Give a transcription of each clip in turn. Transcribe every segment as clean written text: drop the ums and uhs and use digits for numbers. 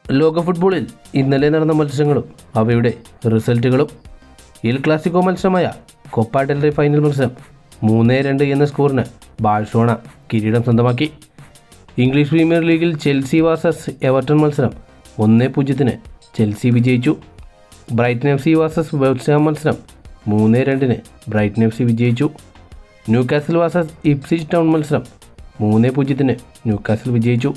ലോക ഫുട്ബോളിൽ ഇന്നലെ നടന്ന മത്സരങ്ങളും അവയുടെ റിസൾട്ടുകളും. എൽ ക്ലാസിക്കോ മത്സരമായ കോപ്പ ഡെൽ റേ ഫൈനൽ മത്സരം 3-2 എന്ന സ്കോറിന് ബാഴ്സലോണ കിരീടം സ്വന്തമാക്കി. ഇംഗ്ലീഷ് പ്രീമിയർ ലീഗിൽ ചെൽസി വാസസ് എവർട്ടൺ മത്സരം 1-0 ചെൽസി വിജയിച്ചു. Brighton FC versus West Ham മത്സരം 3-2 ബ്രൈറ്റൺ FC വിജയിച്ചു. ന്യൂകാസിൽ വാസസ് ഇപ്സ്വിച്ച് ടൗൺ മത്സരം 3-0 ന്യൂകാസിൽ വിജയിച്ചു.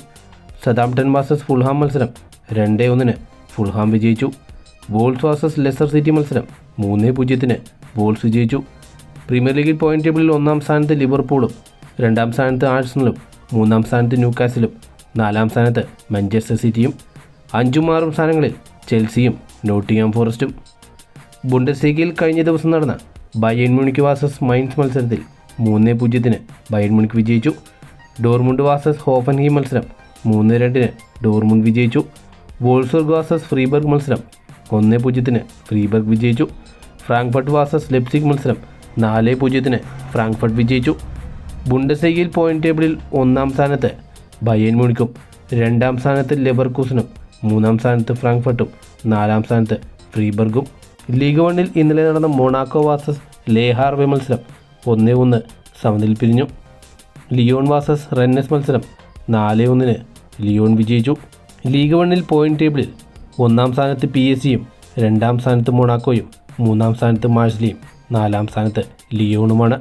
സതാംപ്ടൺ വാസസ് ഫുൾഹാം മത്സരം 2-1 ഫുൾഹാം വിജയിച്ചു. വോൾസ് വാസസ് ലെസ്റ്റർ സിറ്റി മത്സരം 3-0 വോൾസ് വിജയിച്ചു. പ്രീമിയർ ലീഗിൽ പോയിന്റ് ടേബിളിൽ 1-ാം സ്ഥാനത്ത് ലിവർപൂളും, 2-ാം സ്ഥാനത്ത് ആഴ്സണലും, 3-ാം സ്ഥാനത്ത് ന്യൂകാസിലും, 4-ാം സ്ഥാനത്ത് മാഞ്ചസ്റ്റർ സിറ്റിയും, 5ഉം 6ഉം സ്ഥാനങ്ങളിൽ ചെൽസിയും നോട്ടിംഗ്ഹാം ഫോറസ്റ്റും. ബുണ്ടസ്ലീഗയിൽ കഴിഞ്ഞ ദിവസം നടന്ന ബയേൺ മ്യൂണിക്ക് വാസസ് മൈൻസ് മത്സരത്തിൽ 3-0 ബയേൺ മ്യൂണിക്ക് വിജയിച്ചു. ഡോർമുണ്ട് വാസസ് ഹോഫൻഹീം മത്സരം 3-2 ഡോർമുണ്ട് വിജയിച്ചു. വോൾസ്ബർഗ് വാസസ് ഫ്രീബർഗ് മത്സരം 1-0 ഫ്രീബർഗ് വിജയിച്ചു. ഫ്രാങ്ക്ഫർട്ട് വാസസ് ലെപ്സിഗ് മത്സരം 4-0 ഫ്രാങ്ക്ഫർട്ട് വിജയിച്ചു. ബുണ്ടസ്ലീഗയിൽ പോയിന്റ് ടേബിളിൽ 1-ാം സ്ഥാനത്ത് ബയേൺ മ്യൂണിക്കും, 2-ാം സ്ഥാനത്ത് ലെവർകൂസനും, 3-ാം സ്ഥാനത്ത് ഫ്രാങ്ക്ഫർട്ടും, 4-ാം സ്ഥാനത്ത് ഫ്രീബർഗും. ലീഗ് 1-ൽ ഇന്നലെ നടന്ന മൊണാക്കോ വാസസ് ലേ ഹാർവേ മത്സരം 1-1 സമനിൽ പിരിഞ്ഞു. ലിയോൺ വാസസ് റെന്നസ് മത്സരം 4-1 ലിയോൺ വിജയിച്ചു. ലീഗ് 1-ൽ പോയിന്റ് ടേബിളിൽ 1-ാം സ്ഥാനത്ത് PSG-യും, 2-ാം സ്ഥാനത്ത് മൊണാക്കോയും, 3-ാം സ്ഥാനത്ത് മാഴ്സലിയും, 4-ാം സ്ഥാനത്ത് ലിയോണുമാണ്.